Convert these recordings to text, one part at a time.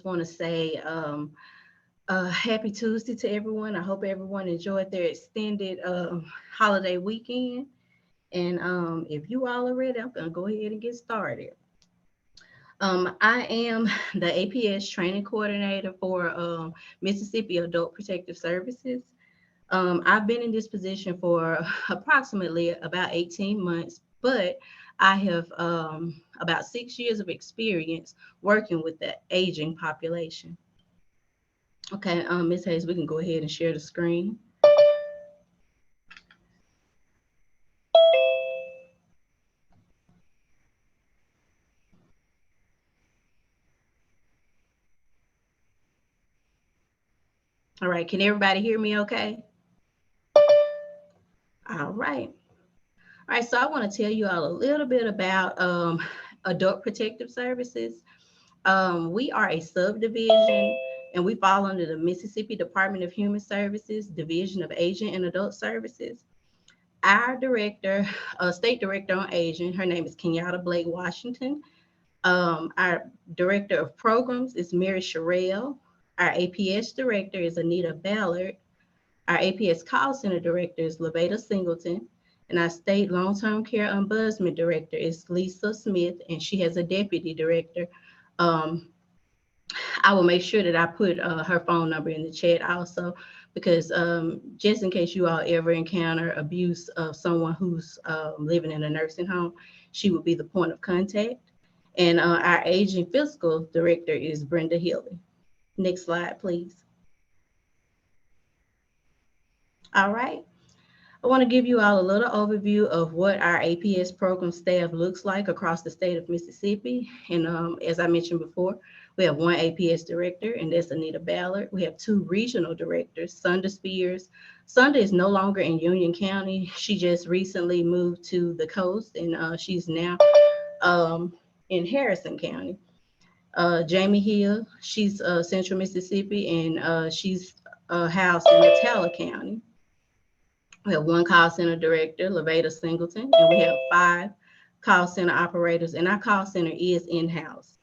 want to say happy Tuesday to everyone. I hope everyone enjoyed their extended holiday weekend. And if you all are ready, I'm going to go ahead and get started. I am the APS training coordinator for Mississippi Adult Protective Services. I've been in this position for approximately about 18 months, but I have about 6 years of experience working with the aging population. Okay, Ms. Hayes, we can go ahead and share the screen. All right, can everybody hear me okay? All right. All right, so I want to tell you all a little bit about Adult Protective Services. We are a subdivision and we fall under the Mississippi Department of Human Services, Division of Aging and Adult Services. Our director, state director on aging, her name is Kenyatta Blake Washington. Our director of programs is Mary Sherrill. Our APS director is Anita Ballard. Our APS call center director is Laveda Singleton. And our state long-term care ombudsman director is Lisa Smith, and she has a deputy director. Um, I will make sure that I put her phone number in the chat also, because just in case you all ever encounter abuse of someone who's living in a nursing home, she would be the point of contact. And our aging fiscal director is Brenda Healy. Next slide, please. All right. I want to give you all a little overview of what our APS program staff looks like across the state of Mississippi. And as I mentioned before, we have one APS director, and that's Anita Ballard. We have two regional directors, Sonda Spears. Sonda is no longer in Union County. She just recently moved to the coast, and she's now in Harrison County. Jamie Hill, she's Central Mississippi, and she's housed in Attala County. We have one call center director, Laveda Singleton, and we have 5 call center operators, and our call center is in-house.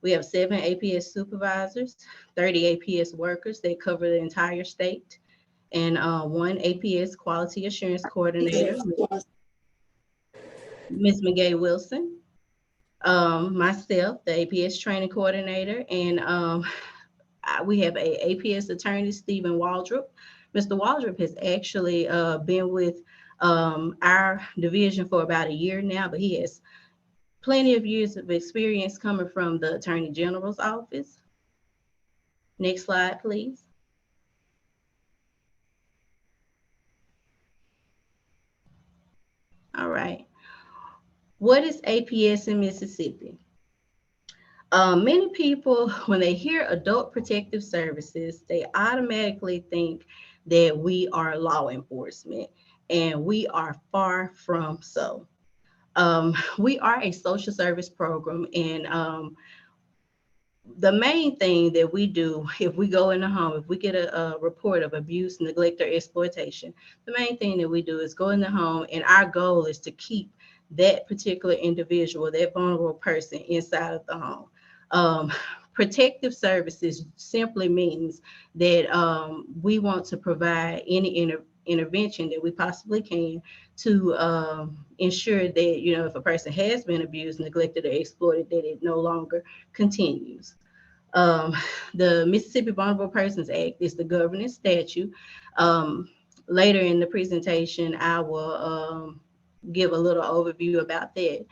We have 7 APS supervisors, 30 APS workers that cover the entire state, and one APS quality assurance coordinator, Ms. McGay Wilson, myself, the APS training coordinator, and we have a APS attorney, Stephen Waldrop. Mr. Waldrop has actually been with our division for about a year now, but he has plenty of years of experience coming from the Attorney General's office. Next slide, please. All right. What is APS in Mississippi? Many people, when they hear Adult Protective Services, they automatically think that we are law enforcement, and we are far from so. We are a social service program, and the main thing that we do if we go in the home, if we get a report of abuse, neglect, or exploitation, the main thing that we do is go in the home, and our goal is to keep that particular individual, that vulnerable person, inside of the home. Um, Protective services simply means that we want to provide any intervention that we possibly can to ensure that, you know, if a person has been abused, neglected, or exploited, that it no longer continues. Um, the Mississippi Vulnerable Persons Act is the governing statute. Um, Later in the presentation, I will give a little overview about that.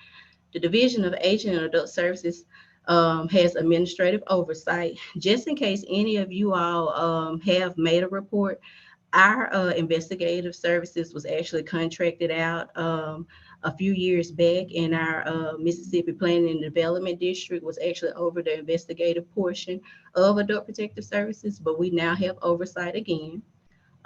The Division of Aging and Adult Services has administrative oversight. Just in case any of you all have made a report, our investigative services was actually contracted out a few years back, and our Mississippi Planning and Development District was actually over the investigative portion of Adult Protective Services, but we now have oversight again.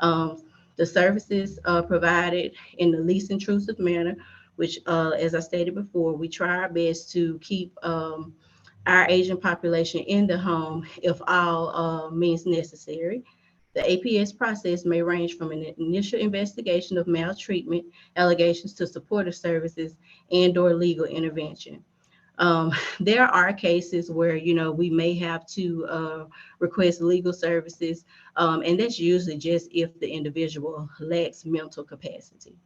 Um, the services are provided in the least intrusive manner, which, as I stated before, we try our best to keep our aging population in the home if all means necessary. The APS process may range from an initial investigation of maltreatment allegations to supportive services and/or legal intervention. There are cases where, we may have to request legal services, and that's usually just if the individual lacks mental capacity.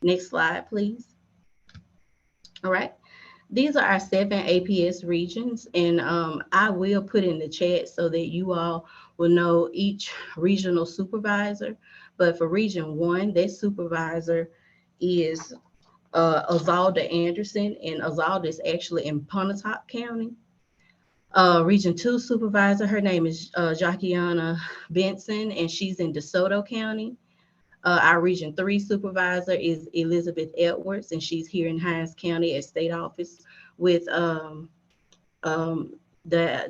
Next slide, please. All right. These are our 7 APS regions, and I will put in the chat so that you all will know each regional supervisor. But for Region 1, that supervisor is Azalda Anderson, and Azalda is actually in Pontotoc County. Region 2 supervisor, her name is Jacquiana Benson, and she's in DeSoto County. Our Region 3 supervisor is Elizabeth Edwards, and she's here in Hinds County at State Office with the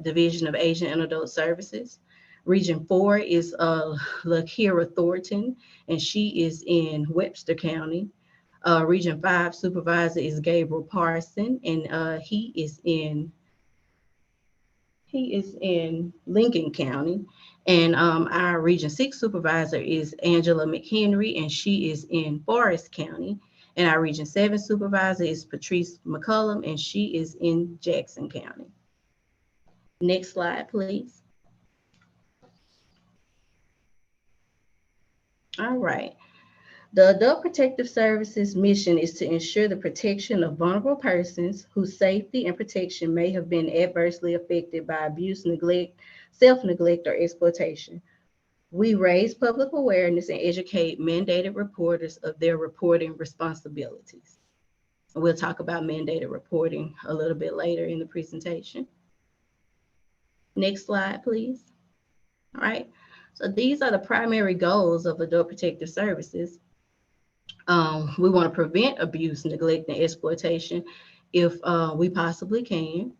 Division of Asian and Adult Services. Region 4 is Lakira Thornton, and she is in Webster County. Region 5 supervisor is Gabriel Parson, and he is in Lincoln County. And our Region 6 supervisor is Angela McHenry, and she is in Forest County. And our Region 7 supervisor is Patrice McCullum, and she is in Jackson County. Next slide, please. All right. The Adult Protective Services mission is to ensure the protection of vulnerable persons whose safety and protection may have been adversely affected by abuse, neglect, self-neglect, or exploitation. We raise public awareness and educate mandated reporters of their reporting responsibilities. We'll talk about mandated reporting a little bit later in the presentation. Next slide, please. All right. So these are the primary goals of Adult Protective Services. We want to prevent abuse, neglect, and exploitation if we possibly can.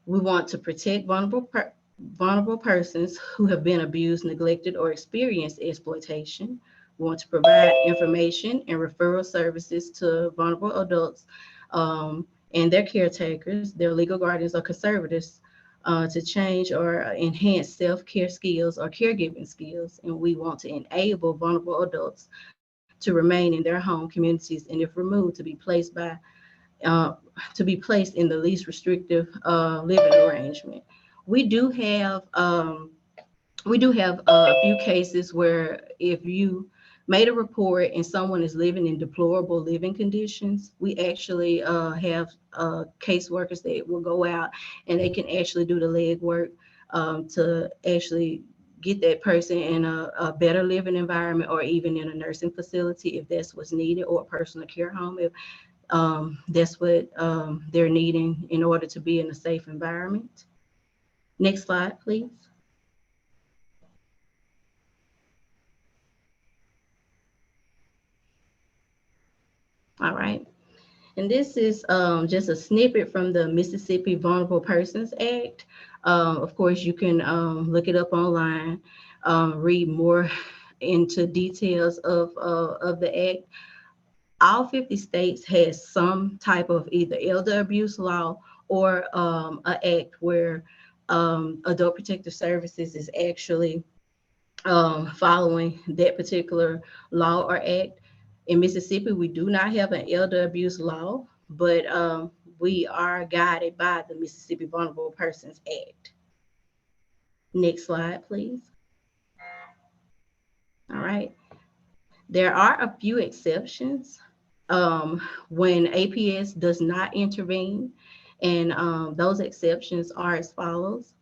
We want to protect vulnerable persons who have been abused, neglected, or experienced exploitation. We want to provide information and referral services to vulnerable adults and their caretakers, their legal guardians, or conservators to change or enhance self-care skills or caregiving skills. And we want to enable vulnerable adults to remain in their home communities, and if removed, to be placed in the least restrictive living arrangement. We do have a few cases where if you made a report and someone is living in deplorable living conditions, we actually have caseworkers that will go out and they can actually do the legwork to actually get that person in a better living environment, or even in a nursing facility if that's what's needed, or a personal care home if that's what they're needing in order to be in a safe environment. Next slide, please. All right. And this is just a snippet from the Mississippi Vulnerable Persons Act. Of course, you can look it up online, read more into details of the act. All 50 states has some type of either elder abuse law or an act where Adult Protective Services is actually following that particular law or act. In Mississippi, we do not have an elder abuse law, but we are guided by the Mississippi Vulnerable Persons Act. Next slide, please. All right. There are a few exceptions when APS does not intervene, and those exceptions are as follows.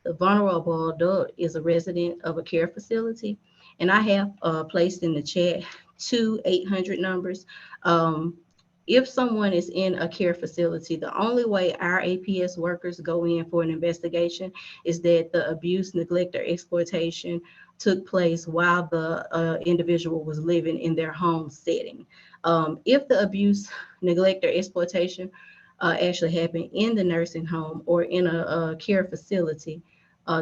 The vulnerable adult is a resident of a care facility, and I have placed in the chat 2 800 numbers. If someone is in a care facility, the only way our APS workers go in for an investigation is that the abuse, neglect, or exploitation took place while the individual was living in their home setting. If the abuse, neglect, or exploitation actually happened in the nursing home or in a care facility,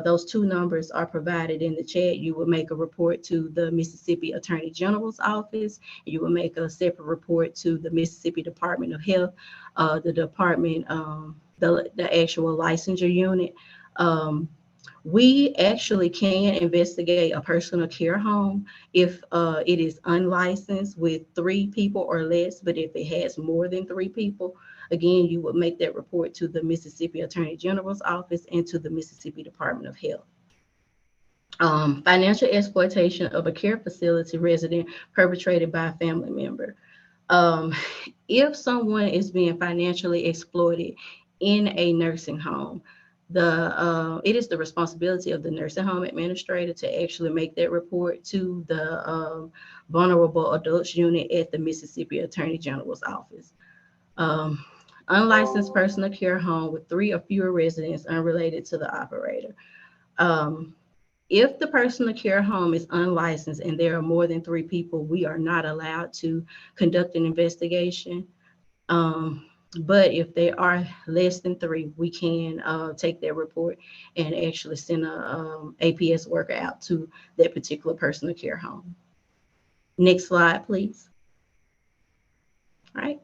those 2 numbers are provided in the chat. You will make a report to the Mississippi Attorney General's office. You will make a separate report to the Mississippi Department of Health, the department, the actual licensure unit. We actually can investigate a personal care home if it is unlicensed with 3 people or less, but if it has more than 3 people, Again, you would make that report to the Mississippi Attorney General's office and to the Mississippi Department of Health. Financial exploitation of a care facility resident perpetrated by a family member. Um, if someone is being financially exploited in a nursing home, it is the responsibility of the nursing home administrator to actually make that report to the vulnerable adults unit at the Mississippi Attorney General's office. Um, Unlicensed personal care home with 3 or fewer residents unrelated to the operator. Um, if the personal care home is unlicensed and there are more than 3 people, we are not allowed to conduct an investigation. But if there are less than 3, we can take that report and actually send a APS worker out to that particular personal care home. Next slide, please. All right.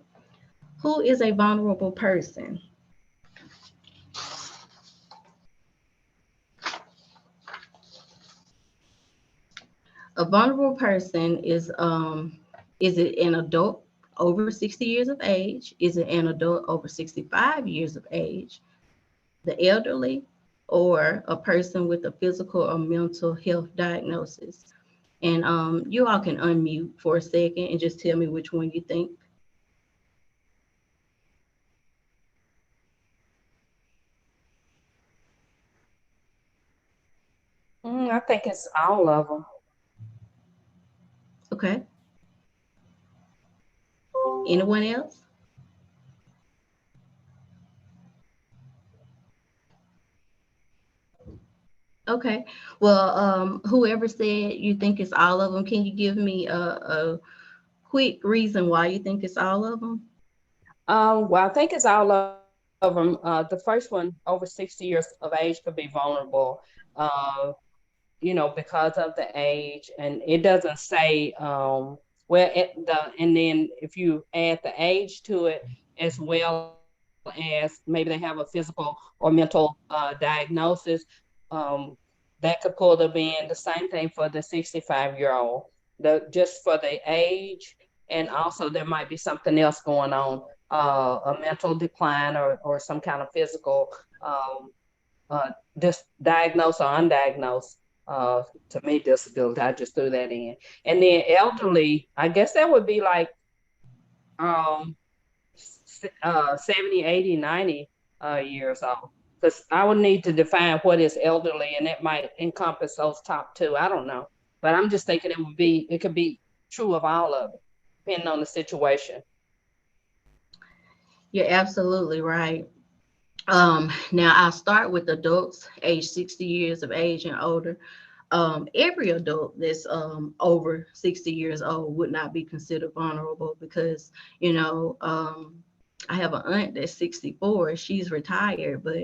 Who is a vulnerable person? A vulnerable person is it an adult over 60 years of age? Is it an adult over 65 years of age? The elderly, or a person with a physical or mental health diagnosis? And you all can unmute for a second and just tell me which one you think. I think it's all of them. Okay. Anyone else? Okay. Well, whoever said you think it's all of them, can you give me a quick reason why you think it's all of them? Well, I think it's all of them. The first one, over 60 years of age, could be vulnerable. Uh, because of the age, and it doesn't say and then if you add the age to it, as well as maybe they have a physical or mental diagnosis, um, that could pull them in. The same thing for the 65-year-old, just for the age, and also there might be something else going on, a mental decline, or some kind of physical, just diagnosed or undiagnosed, uh, to me, disability. I just threw that in. And then elderly, I guess that would be like, um, 70, 80, 90 years old. Because I would need to define what is elderly, and it might encompass those top 2. I don't know. But I'm just thinking it could be true of all of it, depending on the situation. You're absolutely right. Now I'll start with adults age 60 years of age and older. Every adult that's over 60 years old would not be considered vulnerable because, you know, I have an aunt that's 64. She's retired, but,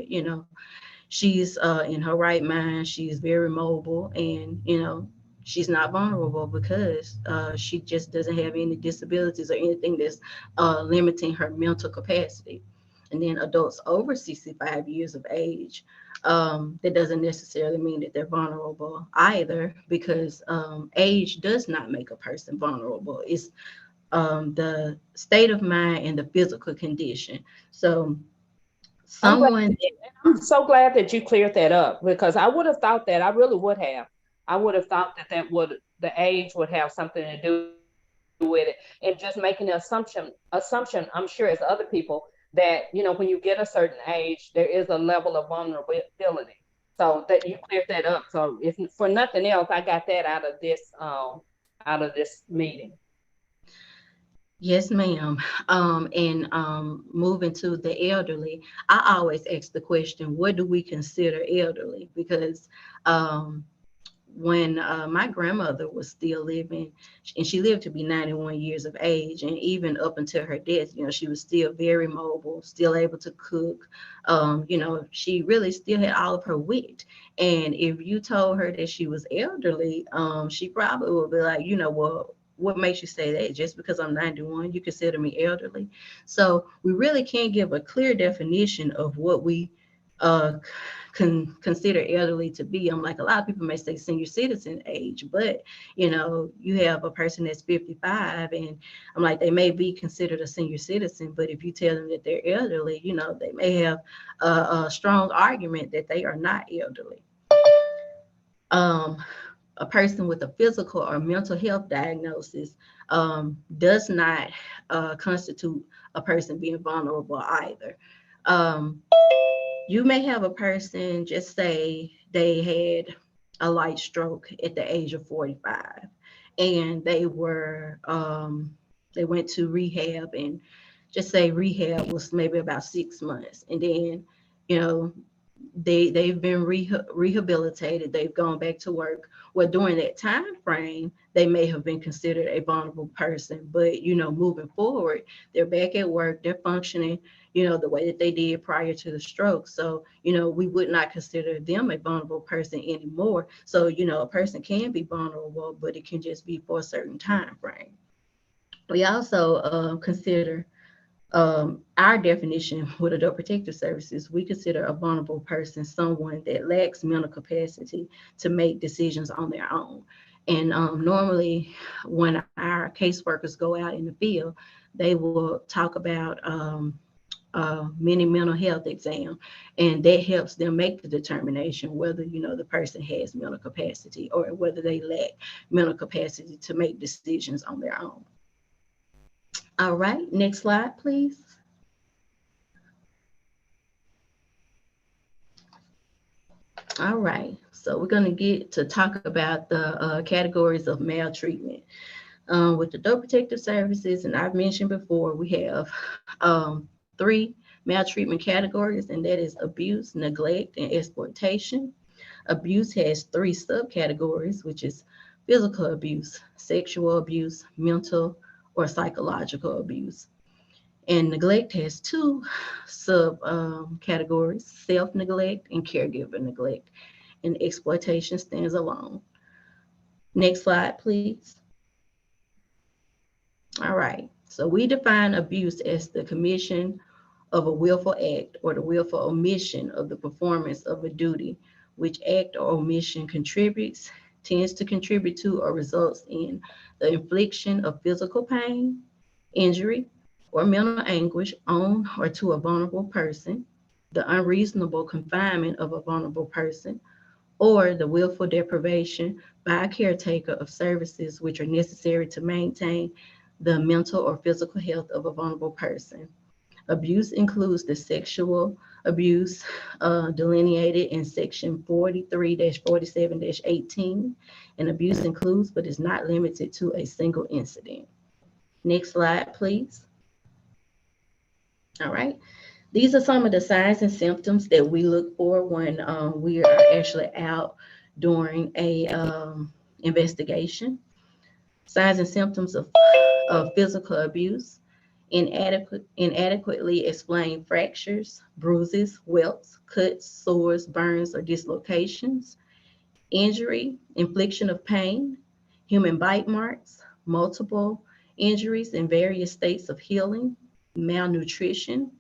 she's in her right mind. She's very mobile, and, she's not vulnerable because she just doesn't have any disabilities or anything that's limiting her mental capacity. And then adults over 65 years of age, that doesn't necessarily mean that they're vulnerable either, because age does not make a person vulnerable. It's the state of mind and the physical condition. So I'm glad someone that I'm so glad that you cleared that up, because I would have thought that. I really would have. I would have thought the age would have something to do with it, and just making the assumption, I'm sure, as other people, that when you get a certain age, there is a level of vulnerability. So that you cleared that up. So if for nothing else, I got that out of this meeting. Yes, ma'am. And moving to the elderly, I always ask the question, what do we consider elderly? Because um, when my grandmother was still living, and she lived to be 91 years of age, and even up until her death, she was still very mobile, still able to cook. She really still had all of her wit. And if you told her that she was elderly, she probably would be like, well, what makes you say that? Just because I'm 91, you consider me elderly? So we really can't give a clear definition of what we uh, consider elderly to be. I'm like, a lot of people may say senior citizen age, but you have a person that's 55, and I'm like, they may be considered a senior citizen, but if you tell them that they're elderly, they may have a strong argument that they are not elderly. Um, a person with a physical or mental health diagnosis does not constitute a person being vulnerable either. Um, you may have a person, just say they had a light stroke at the age of 45, and they went to rehab, and just say rehab was maybe about 6 months, and then you know they've been rehabilitated, they've gone back to work. Well, during that time frame, they may have been considered a vulnerable person, but moving forward, they're back at work, they're functioning the way that they did prior to the stroke. So we would not consider them a vulnerable person anymore. So a person can be vulnerable, but it can just be for a certain time frame. We also consider our definition with adult protective services. We consider a vulnerable person someone that lacks mental capacity to make decisions on their own. And normally, when our caseworkers go out in the field, they will talk about many mental health exam, and that helps them make the determination whether the person has mental capacity or whether they lack mental capacity to make decisions on their own. All right, next slide, please. All right, so we're going to get to talk about the categories of maltreatment. With adult protective services, and I've mentioned before, we have three maltreatment categories, and that is abuse, neglect, and exploitation. Abuse has three subcategories, which is physical abuse, sexual abuse, mental or psychological abuse. And neglect has two sub categories, self-neglect and caregiver neglect. And exploitation stands alone. Next slide, please. All right. So we define abuse as the commission of a willful act or the willful omission of the performance of a duty, which act or omission tends to contribute to or results in the infliction of physical pain, injury, or mental anguish on or to a vulnerable person, the unreasonable confinement of a vulnerable person, or the willful deprivation by a caretaker of services which are necessary to maintain the mental or physical health of a vulnerable person. Abuse includes the sexual abuse delineated in section 43-47-18, and abuse includes but is not limited to a single incident. Next slide, please. All right. These are some of the signs and symptoms that we look for when we are actually out during a investigation. Signs and symptoms of physical abuse: inadequately explained fractures, bruises, welts, cuts, sores, burns, or dislocations; injury, infliction of pain, human bite marks, multiple injuries in various states of healing, malnutrition,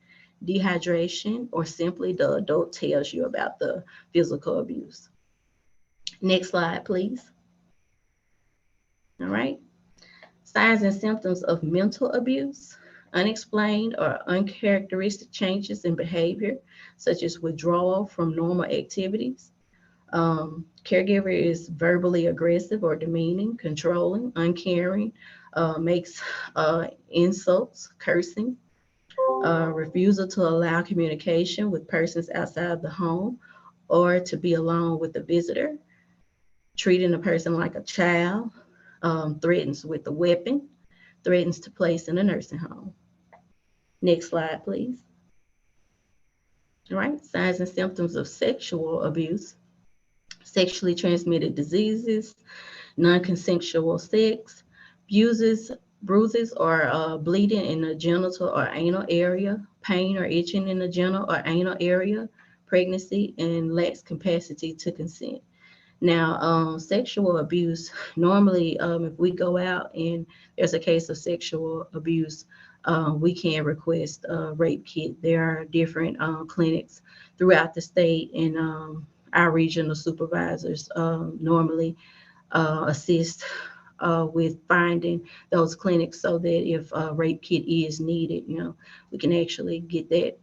dehydration, or simply the adult tells you about the physical abuse. Next slide, please. All right. Signs and symptoms of mental abuse: unexplained or uncharacteristic changes in behavior, such as withdrawal from normal activities. Caregiver is verbally aggressive or demeaning, controlling, uncaring, makes insults, cursing, refusal to allow communication with persons outside the home or to be alone with the visitor, treating a person like a child, threatens with a weapon, threatens to place in a nursing home. Next slide, please. All right, signs and symptoms of sexual abuse: sexually transmitted diseases, non-consensual sex, bruises or bleeding in the genital or anal area, pain or itching in the genital or anal area, pregnancy, and lacks capacity to consent. Now, sexual abuse, normally, if we go out and there's a case of sexual abuse, we can request a rape kit. There are different clinics throughout the state, and our regional supervisors normally assist with finding those clinics so that if a rape kit is needed, we can actually get that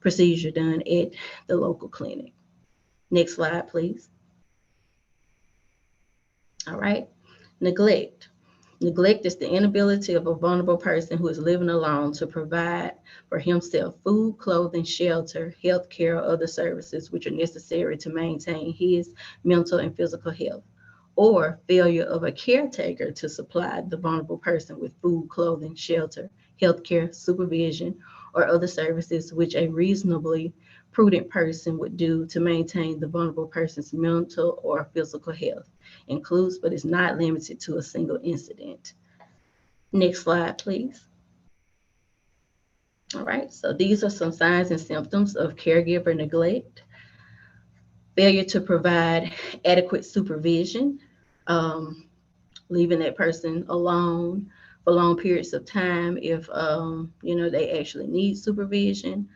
procedure done at the local clinic. Next slide, please. All right. Neglect. Neglect is the inability of a vulnerable person who is living alone to provide for himself food, clothing, shelter, health care, or other services which are necessary to maintain his mental and physical health, or failure of a caretaker to supply the vulnerable person with food, clothing, shelter, health care, supervision, or other services which a reasonably prudent person would do to maintain the vulnerable person's mental or physical health. Includes but is not limited to a single incident. Next slide, please. All right, so these are some signs and symptoms of caregiver neglect. Failure to provide adequate supervision, leaving that person alone for long periods of time if they actually need supervision,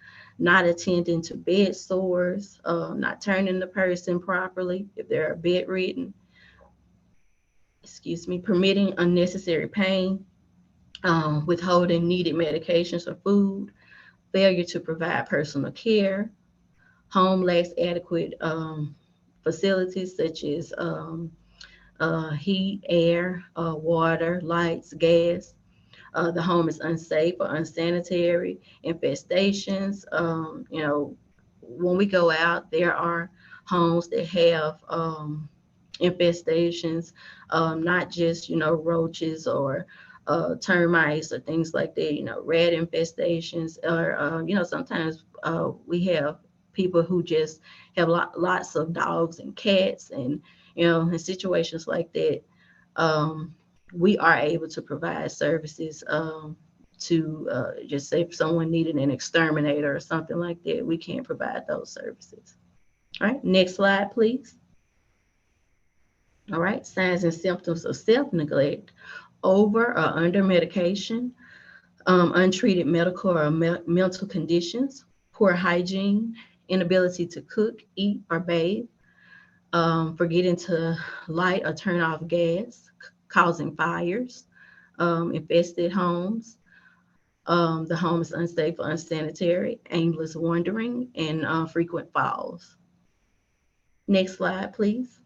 not attending to bed sores, not turning the person properly if they're bedridden, permitting unnecessary pain, withholding needed medications or food, failure to provide personal care, home lacks adequate facilities such as heat, air, water, lights, gas. The home is unsafe or unsanitary, infestations. When we go out, there are homes that have infestations, not just, roaches or termites or things like that, rat infestations, or, sometimes we have people who just have lots of dogs and cats, and, in situations like that, we are able to provide services to just say if someone needed an exterminator or something like that, we can provide those services. All right, next slide, please. All right, signs and symptoms of self-neglect: over or under medication, untreated medical or mental conditions, poor hygiene, inability to cook, eat, or bathe, forgetting to light or turn off gas, causing fires, infested homes, the home is unsafe or unsanitary, aimless wandering, and frequent falls. Next slide, please.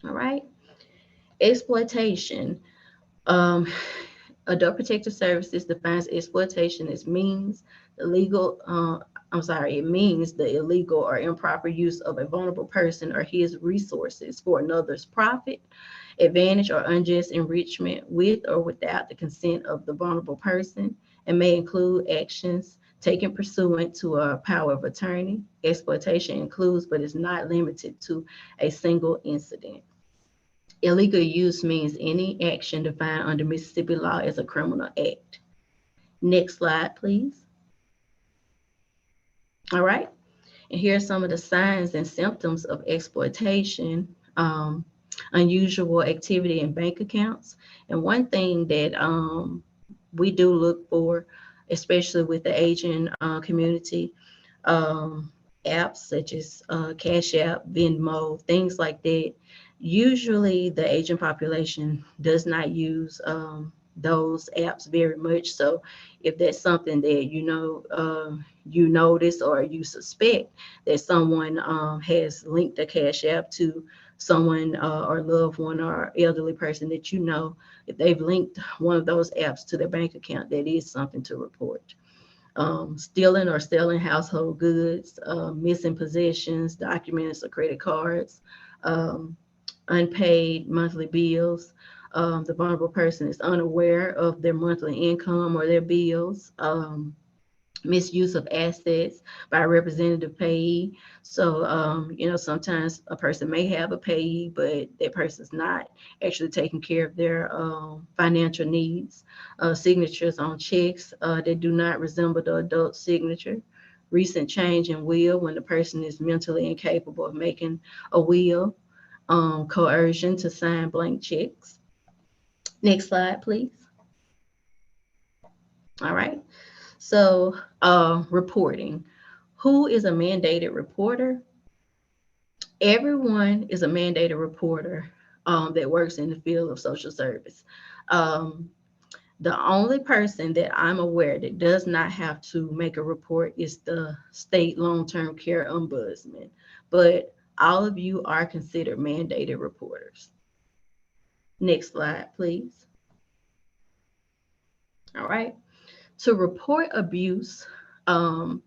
All right. Exploitation. Um, Adult Protective Services defines exploitation as means the legal, it means the illegal or improper use of a vulnerable person or his resources for another's profit, advantage, or unjust enrichment with or without the consent of the vulnerable person, and may include actions taken pursuant to a power of attorney. Exploitation includes but is not limited to a single incident. Illegal use means any action defined under Mississippi law as a criminal act. Next slide, please. All right. And here are some of the signs and symptoms of exploitation. Unusual activity in bank accounts. And one thing that we do look for, especially with the Asian community, apps such as Cash App, Venmo, things like that. Usually the Asian population does not use those apps very much. So if that's something that you notice or you suspect that someone has linked a Cash App to someone or loved one or elderly person that if they've linked one of those apps to their bank account, that is something to report. Stealing or selling household goods, missing possessions, documents or credit cards, unpaid monthly bills. The vulnerable person is unaware of their monthly income or their bills. Misuse of assets by a representative payee. So, sometimes a person may have a payee, but that person's not actually taking care of their financial needs. Signatures on checks that do not resemble the adult signature. Recent change in will when the person is mentally incapable of making a will. Coercion to sign blank checks. Next slide, please. All right. So, reporting. Who is a mandated reporter? Everyone is a mandated reporter that works in the field of social service. Um, the only person that I'm aware that does not have to make a report is the state long-term care ombudsman. But all of you are considered mandated reporters. Next slide, please. All right. To report abuse, um,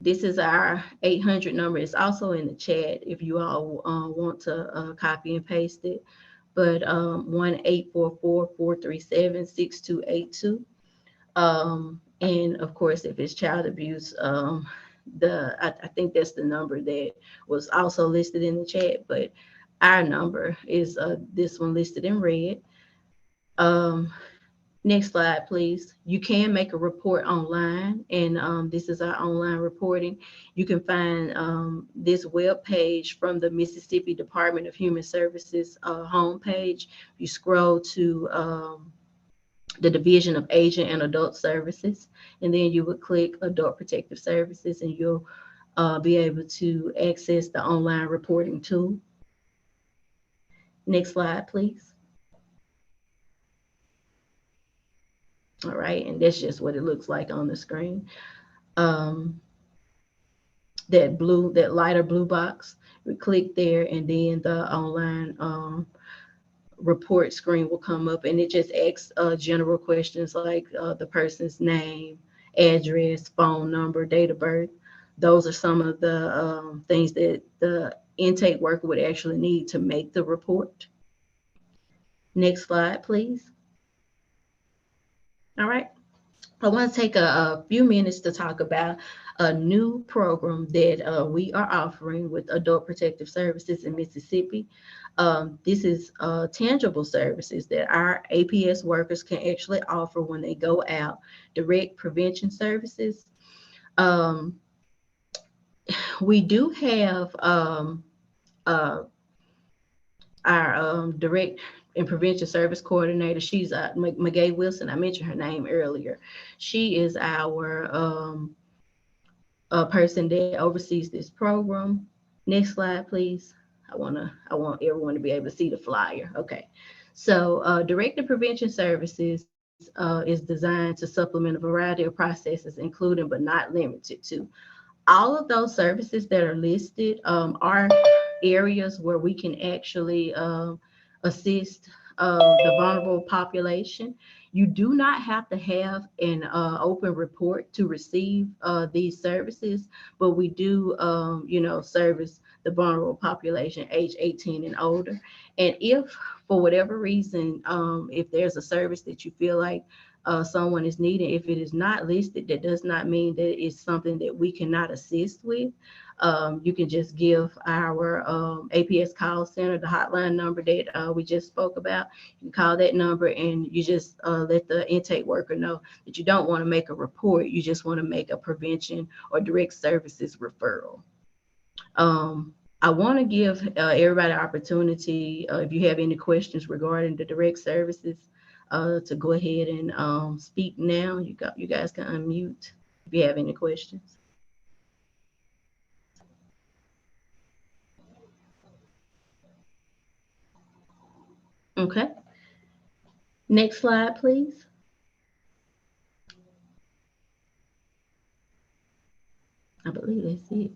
this is our 800 number. It's also in the chat if you all want to copy and paste it. But 1-844-437-6282. And of course, if it's child abuse, I think that's the number that was also listed in the chat. But our number is this one listed in red. Um, Next slide, please. You can make a report online, and this is our online reporting. You can find this web page from the Mississippi Department of Human Services homepage. You scroll to the Division of Aging and Adult Services, and then you would click Adult Protective Services, and you'll be able to access the online reporting tool. Next slide, please. All right, and that's just what it looks like on the screen. Um, that lighter blue box, we click there, and then the online report screen will come up, and it just asks general questions like the person's name, address, phone number, date of birth. Those are some of the things that the intake worker would actually need to make the report. Next slide, please. All right. I want to take a few minutes to talk about a new program that we are offering with Adult Protective Services in Mississippi. This is tangible services that our APS workers can actually offer when they go out, direct prevention services. Um, we do have uh, our direct and prevention service coordinator. She's McGay Wilson. I mentioned her name earlier. She is our person that oversees this program. Next slide, please. I want everyone to be able to see the flyer. Okay. So directed prevention services is designed to supplement a variety of processes, including but not limited to all of those services that are listed are areas where we can actually assist the vulnerable population. You do not have to have an open report to receive these services, but we do, service the vulnerable population age 18 and older. And if for whatever reason, if there's a service that you feel like someone is needing, if it is not listed, that does not mean that it's something that we cannot assist with. You can just give our APS call center, the hotline number that we just spoke about. You can call that number, and you just let the intake worker know that you don't want to make a report. You just want to make a prevention or direct services referral. I want to give everybody an opportunity, if you have any questions regarding the direct services, to go ahead and speak now. You guys can unmute if you have any questions. Okay. Next slide, please. I believe that's it.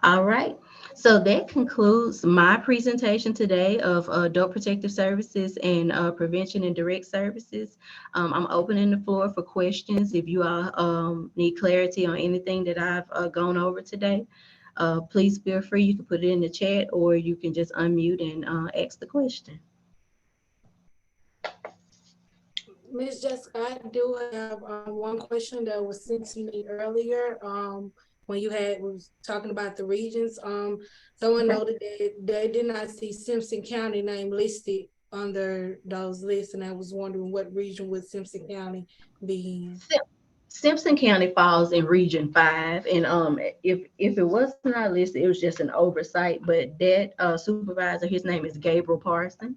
All right. So that concludes my presentation today of adult protective services and prevention and direct services. I'm opening the floor for questions. If you all need clarity on anything that I've gone over today, please feel free. You can put it in the chat, or you can just unmute and ask the question. Miss Jessica, I do have one question that was sent to me earlier. When you was talking about the regions, someone noted that they did not see Simpson County name listed under those lists, and I was wondering what region would Simpson County be in. Simpson County falls in Region 5, and if it was not listed, it was just an oversight. But that supervisor, his name is Gabriel Parson.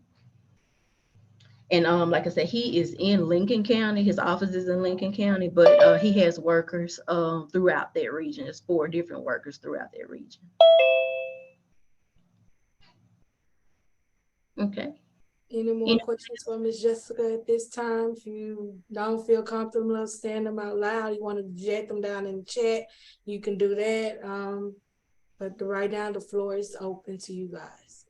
And like I said, he is in Lincoln County. His office is in Lincoln County, but he has workers throughout that region. There's 4 different workers throughout that region. Okay. Any more questions for Ms. Jessica at this time? If you don't feel comfortable saying them out loud, you want to jot them down in the chat, you can do that. But right now, the floor is open to you guys.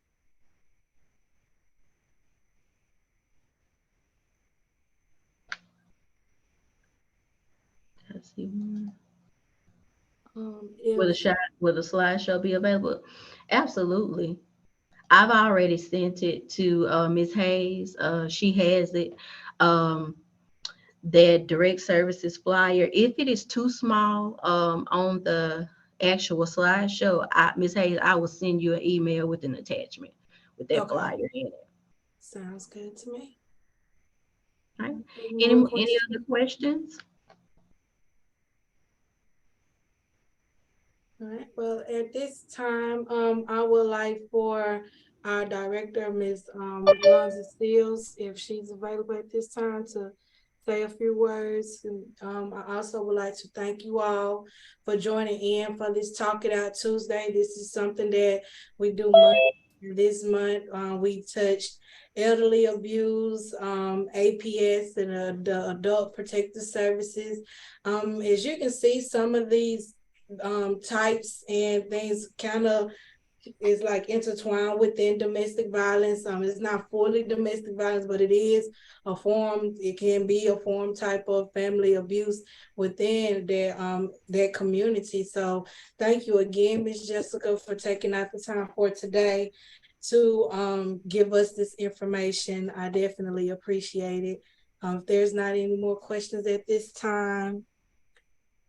Let's see one. If Will the slideshow be available? Absolutely. I've already sent it to Ms. Hayes. She has it. That direct services flyer, if it is too small on the actual slideshow, Ms. Hayes, I will send you an email with an attachment with that flyer in it. Sounds good to me. All right. Any other questions? All right. Well, at this time, I would like for our director, Ms. Lonza Steels, if she's available at this time, to say a few words. And I also would like to thank you all for joining in for this Talk It Out Tuesday. This is something that we do this month. We touched elderly abuse, APS, and the Adult Protective Services. As you can see, some of these types and things kind of is like intertwined within domestic violence. It's not fully domestic violence, but it is a form. It can be a form type of family abuse within their community. So thank you again, Ms. Jessica, for taking out the time for today to give us this information. I definitely appreciate it. If there's not any more questions at this time,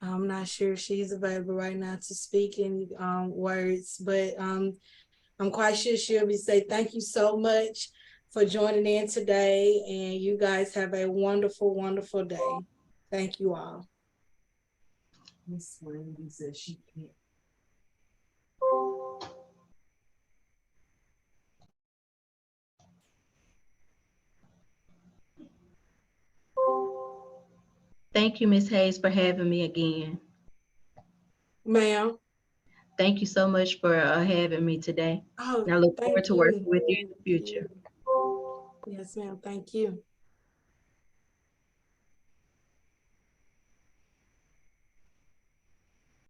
I'm not sure if she's available right now to speak any words, but I'm quite sure she'll be say thank you so much for joining in today, and you guys have a wonderful, wonderful day. Thank you all. Miss Wendy says she can't. Thank you, Ms. Hayes, for having me again. Ma'am. Thank you so much for having me today. Oh, And I look forward thank to you. working with you in Thank the future. you. Yes, ma'am. Thank you.